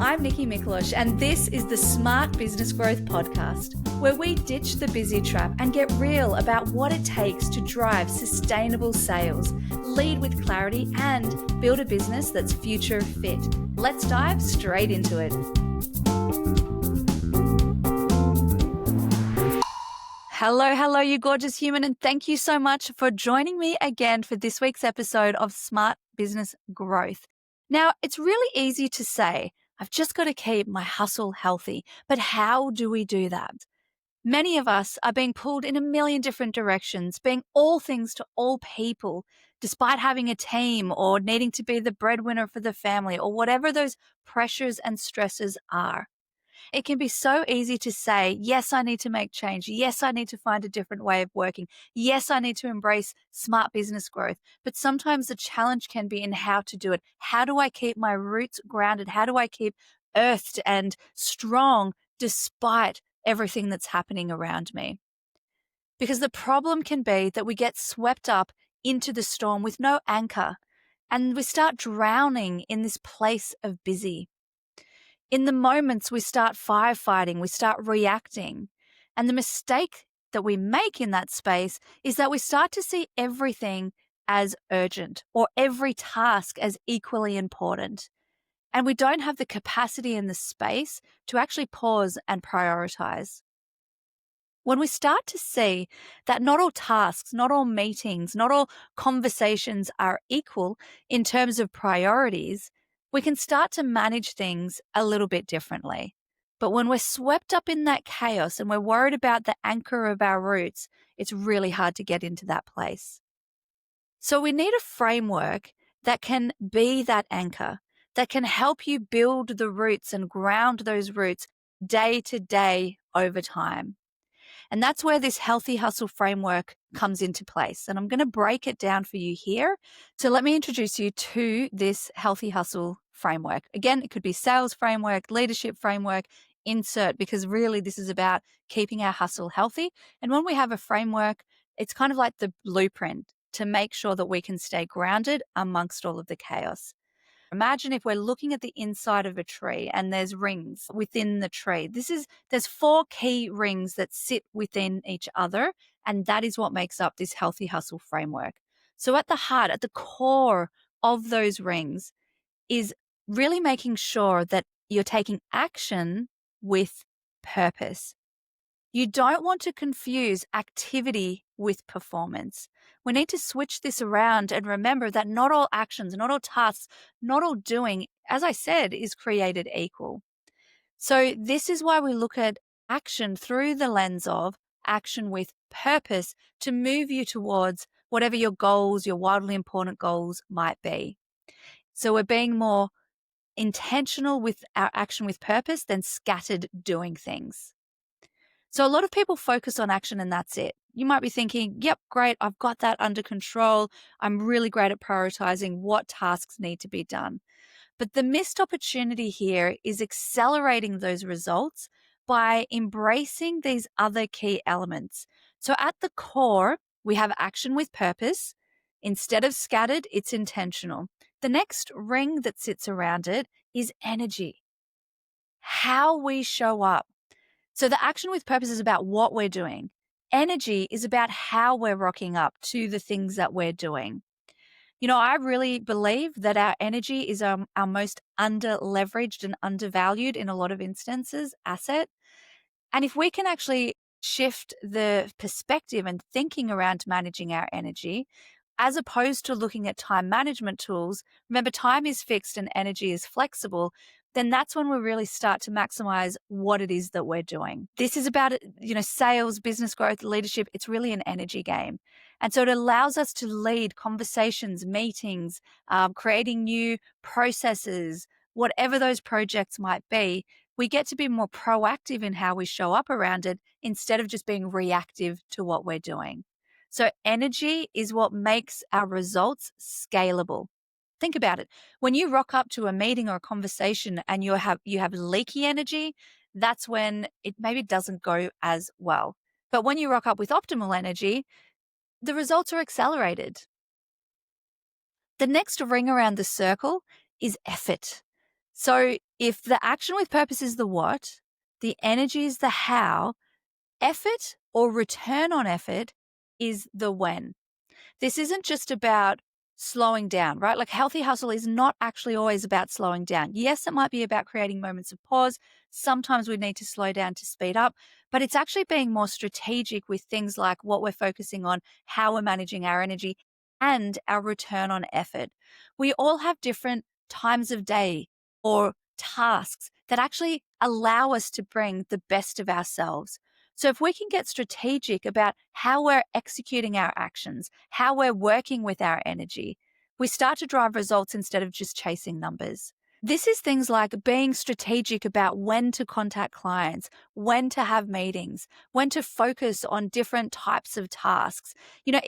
I'm Nicky Miklos, and this is the Smart Business Growth Podcast, where we ditch the busy trap and get real about what it takes to drive sustainable sales, lead with clarity, and build a business that's future fit. Let's dive straight into it. Hello, you gorgeous human, and thank you so much for joining me again for this week's episode of Smart Business Growth. Now, it's really easy to say, I've just got to keep my hustle healthy, but how do we do that? Many of us are being pulled in a million different directions, being all things to all people, despite having a team or needing to be the breadwinner for the family or whatever those pressures and stresses are. It can be so easy to say, yes, I need to make change. Yes, I need to find a different way of working. Yes, I need to embrace smart business growth. But sometimes the challenge can be in how to do it. How do I keep my roots grounded? How do I keep earthed and strong despite everything that's happening around me? Because the problem can be that we get swept up into the storm with no anchor, and we start drowning in this place of busy. In the moments we start firefighting, we start reacting. And the mistake that we make in that space is that we start to see everything as urgent or every task as equally important. And we don't have the capacity and the space to actually pause and prioritize. When we start to see that not all tasks, not all meetings, not all conversations are equal in terms of priorities, we can start to manage things a little bit differently. But when we're swept up in that chaos and we're worried about the anchor of our roots, it's really hard to get into that place. So we need a framework that can be that anchor, that can help you build the roots and ground those roots day to day over time. And that's where this healthy hustle framework comes into place. And I'm going to break it down for you here. So let me introduce you to this healthy hustle framework. Again, it could be sales framework, leadership framework, insert, because really this is about keeping our hustle healthy. And when we have a framework, it's kind of like the blueprint to make sure that we can stay grounded amongst all of the chaos. Imagine if we're looking at the inside of a tree and there's rings within the tree. There's 4 key rings that sit within each other, and that is what makes up this healthy hustle framework. So at the heart, at the core of those rings is really making sure that you're taking action with purpose. You don't want to confuse activity with performance. We need to switch this around and remember that not all actions, not all tasks, not all doing, as I said, is created equal. So this is why we look at action through the lens of action with purpose to move you towards whatever your goals, your wildly important goals might be. So we're being more intentional with our action with purpose than scattered doing things. So a lot of people focus on action and that's it. You might be thinking, yep, great, I've got that under control. I'm really great at prioritizing what tasks need to be done. But the missed opportunity here is accelerating those results by embracing these other key elements. So at the core, we have action with purpose. Instead of scattered, it's intentional. The next ring that sits around it is energy. How we show up. So the action with purpose is about what we're doing. Energy is about how we're rocking up to the things that we're doing. You know, I really believe that our energy is our most under-leveraged and undervalued in a lot of instances asset. And if we can actually shift the perspective and thinking around managing our energy, as opposed to looking at time management tools, remember time is fixed and energy is flexible, then that's when we really start to maximize what it is that we're doing. This is about, sales, business growth, leadership. It's really an energy game. And so it allows us to lead conversations, meetings, creating new processes, whatever those projects might be. We get to be more proactive in how we show up around it instead of just being reactive to what we're doing. So energy is what makes our results scalable. Think about it. When you rock up to a meeting or a conversation and you have leaky energy, that's when it maybe doesn't go as well. But when you rock up with optimal energy, the results are accelerated. The next ring around the circle is effort. So if the action with purpose is the what, the energy is the how, effort or return on effort is the when. This isn't just about slowing down, right? Like healthy hustle is not actually always about slowing down. Yes, it might be about creating moments of pause. Sometimes we need to slow down to speed up, but it's actually being more strategic with things like what we're focusing on, how we're managing our energy, and our return on effort. We all have different times of day or tasks that actually allow us to bring the best of ourselves. So if we can get strategic about how we're executing our actions, how we're working with our energy, we start to drive results instead of just chasing numbers. This is things like being strategic about when to contact clients, when to have meetings, when to focus on different types of tasks.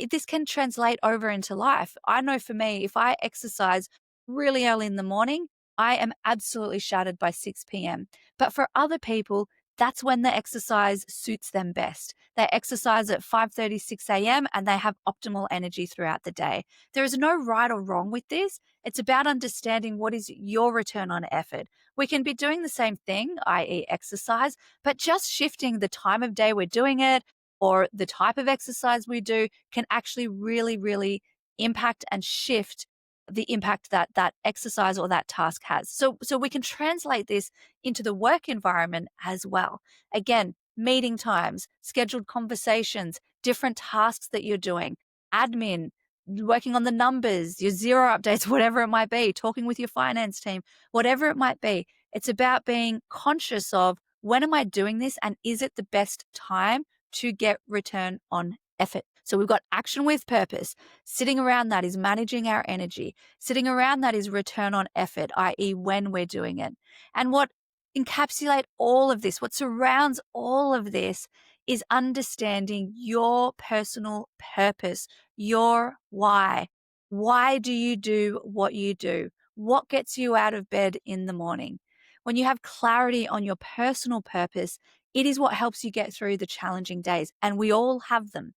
This can translate over into life. I know for me, if I exercise really early in the morning, I am absolutely shattered by 6 p.m. But for other people, that's when the exercise suits them best. They exercise at 5:30, 6 a.m. and they have optimal energy throughout the day. There is no right or wrong with this. It's about understanding what is your return on effort. We can be doing the same thing, i.e. exercise, but just shifting the time of day we're doing it or the type of exercise we do can actually really, really impact and shift the impact that that exercise or that task has. So we can translate this into the work environment as well. Again, meeting times, scheduled conversations, different tasks that you're doing, admin, working on the numbers, your zero updates, whatever it might be, talking with your finance team, whatever it might be. It's about being conscious of when am I doing this and is it the best time to get return on effort. So we've got action with purpose. Sitting around that is managing our energy. Sitting around that is return on effort, i.e. when we're doing it. And what encapsulate all of this, what surrounds all of this is understanding your personal purpose, your why. Why do you do what you do? What gets you out of bed in the morning? When you have clarity on your personal purpose, it is what helps you get through the challenging days, and we all have them.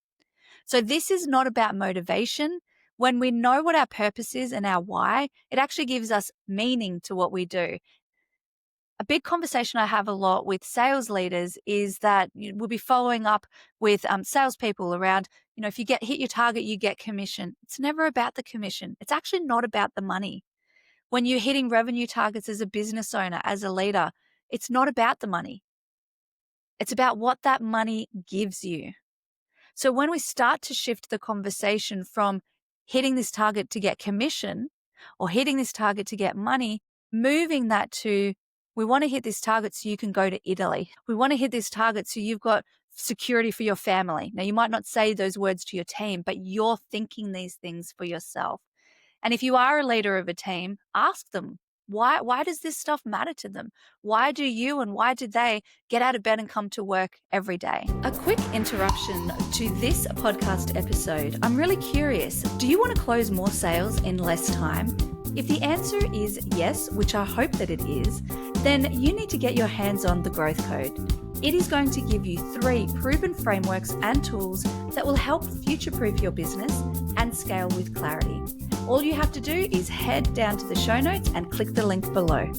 So this is not about motivation. When we know what our purpose is and our why, it actually gives us meaning to what we do. A big conversation I have a lot with sales leaders is that we'll be following up with salespeople around, if you hit your target, you get commission. It's never about the commission. It's actually not about the money. When you're hitting revenue targets as a business owner, as a leader, it's not about the money. It's about what that money gives you. So when we start to shift the conversation from hitting this target to get commission or hitting this target to get money, moving that to we want to hit this target so you can go to Italy. We want to hit this target so you've got security for your family. Now, you might not say those words to your team, but you're thinking these things for yourself. And if you are a leader of a team, ask them, why does this stuff matter to them? Why do you and why do they get out of bed and come to work every day? A quick interruption to this podcast episode. I'm really curious, do you want to close more sales in less time? If the answer is yes, which I hope that it is, then you need to get your hands on the Growth Code. It is going to give you 3 proven frameworks and tools that will help future-proof your business and scale with clarity. All you have to do is head down to the show notes and click the link below.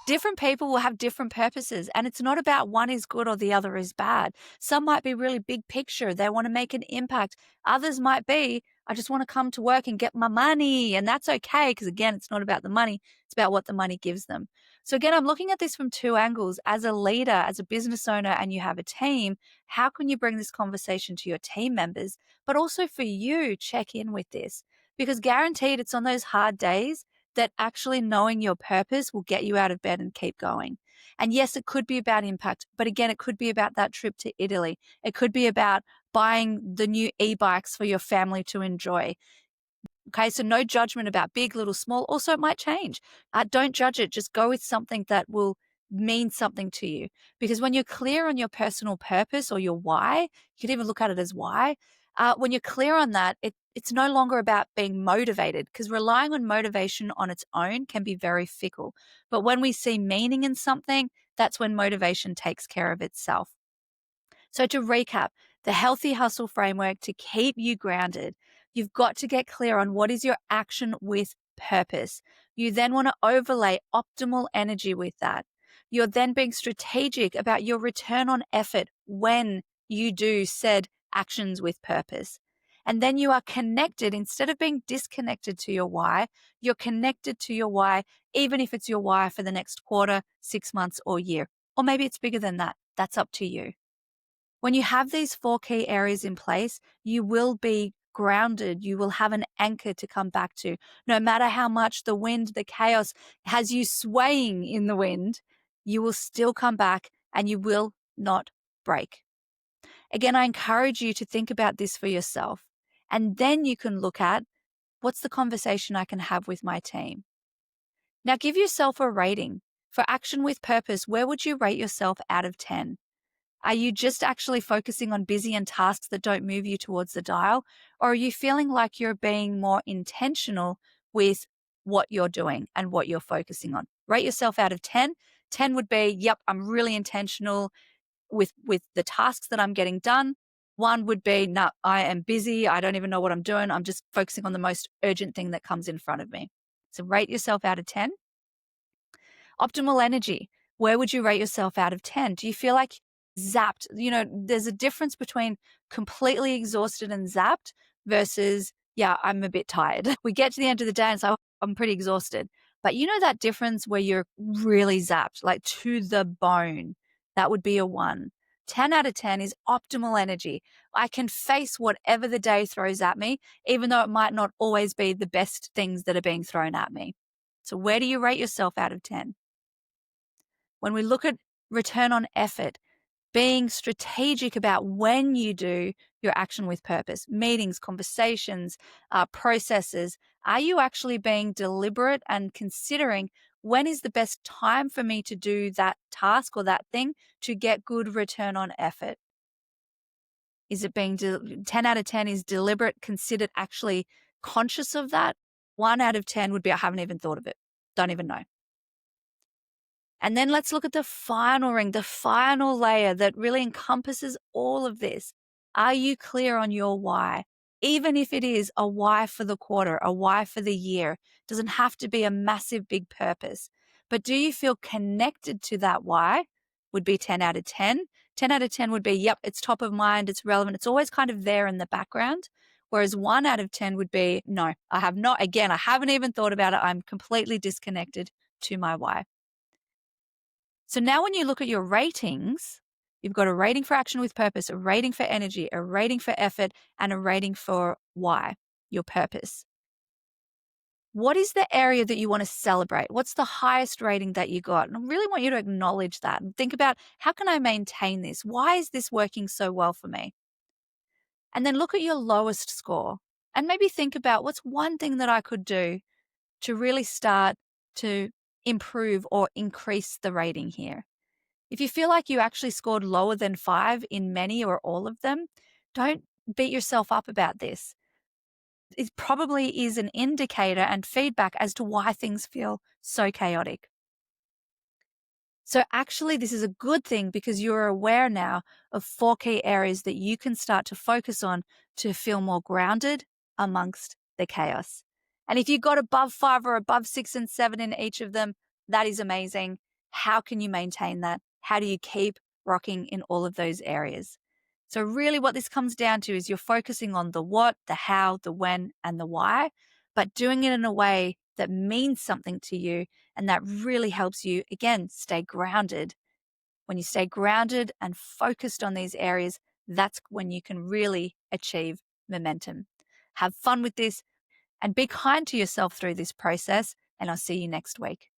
Different people will have different purposes, and it's not about one is good or the other is bad. Some might be really big picture. They want to make an impact. Others might be, I just want to come to work and get my money. And that's okay, because again, it's not about the money. It's about what the money gives them. So again, I'm looking at this from 2 angles. As a leader, as a business owner, and you have a team, how can you bring this conversation to your team members? But also for you, check in with this, because guaranteed it's on those hard days that actually knowing your purpose will get you out of bed and keep going. And yes, it could be about impact, but again, it could be about that trip to Italy. It could be about buying the new e-bikes for your family to enjoy. Okay, so no judgment about big, little, small. Also, it might change. Don't judge it. Just go with something that will mean something to you. Because when you're clear on your personal purpose or your why, you could even look at it as why. When you're clear on that, it's no longer about being motivated, because relying on motivation on its own can be very fickle. But when we see meaning in something, that's when motivation takes care of itself. So to recap, the healthy hustle framework to keep you grounded, you've got to get clear on what is your action with purpose. You then want to overlay optimal energy with that. You're then being strategic about your return on effort when you do said actions with purpose. And then you are connected instead of being disconnected to your why. You're connected to your why, even if it's your why for the next quarter, 6 months, or year. Or maybe it's bigger than that. That's up to you. When you have these 4 key areas in place, you will be grounded. You will have an anchor to come back to. No matter how much the wind, the chaos has you swaying in the wind, you will still come back and you will not break. Again, I encourage you to think about this for yourself. And then you can look at what's the conversation I can have with my team. Now give yourself a rating. For action with purpose, where would you rate yourself out of 10? Are you just actually focusing on busy and tasks that don't move you towards the dial? Or are you feeling like you're being more intentional with what you're doing and what you're focusing on? Rate yourself out of 10. 10 would be, yep, I'm really intentional with the tasks that I'm getting done. 1 would be, no, I am busy. I don't even know what I'm doing. I'm just focusing on the most urgent thing that comes in front of me. So rate yourself out of 10. Optimal energy. Where would you rate yourself out of 10? Do you feel like zapped? There's a difference between completely exhausted and zapped versus, yeah, I'm a bit tired. We get to the end of the day and say, I'm pretty exhausted. But you know that difference where you're really zapped, like to the bone? That would be a 1. 10 out of 10 is optimal energy. I can face whatever the day throws at me, even though it might not always be the best things that are being thrown at me. So where do you rate yourself out of 10? When we look at return on effort, being strategic about when you do your action with purpose, meetings, conversations, processes, are you actually being deliberate and considering when is the best time for me to do that task or that thing to get good return on effort? Is it being 10 out of 10 is deliberate, considered, actually conscious of that? 1 out of 10 would be, I haven't even thought of it. Don't even know. And then let's look at the final ring, the final layer that really encompasses all of this. Are you clear on your why? Even if it is a why for the quarter, a why for the year, doesn't have to be a massive big purpose. But do you feel connected to that why? Would be 10 out of 10. 10 out of 10 would be, yep, it's top of mind, it's relevant, it's always kind of there in the background. Whereas 1 out of 10 would be, no, I have not. Again, I haven't even thought about it. I'm completely disconnected to my why. So now when you look at your ratings, you've got a rating for action with purpose, a rating for energy, a rating for effort, and a rating for why, your purpose. What is the area that you want to celebrate? What's the highest rating that you got? And I really want you to acknowledge that and think about, how can I maintain this? Why is this working so well for me? And then look at your lowest score and maybe think about, what's one thing that I could do to really start to improve or increase the rating here? If you feel like you actually scored lower than 5 in many or all of them, don't beat yourself up about this. It probably is an indicator and feedback as to why things feel so chaotic. So actually, this is a good thing because you're aware now of 4 key areas that you can start to focus on to feel more grounded amongst the chaos. And if you got above 5 or above 6 and 7 in each of them, that is amazing. How can you maintain that? How do you keep rocking in all of those areas? So really what this comes down to is you're focusing on the what, the how, the when, and the why, but doing it in a way that means something to you and that really helps you, again, stay grounded. When you stay grounded and focused on these areas, that's when you can really achieve momentum. Have fun with this and be kind to yourself through this process, and I'll see you next week.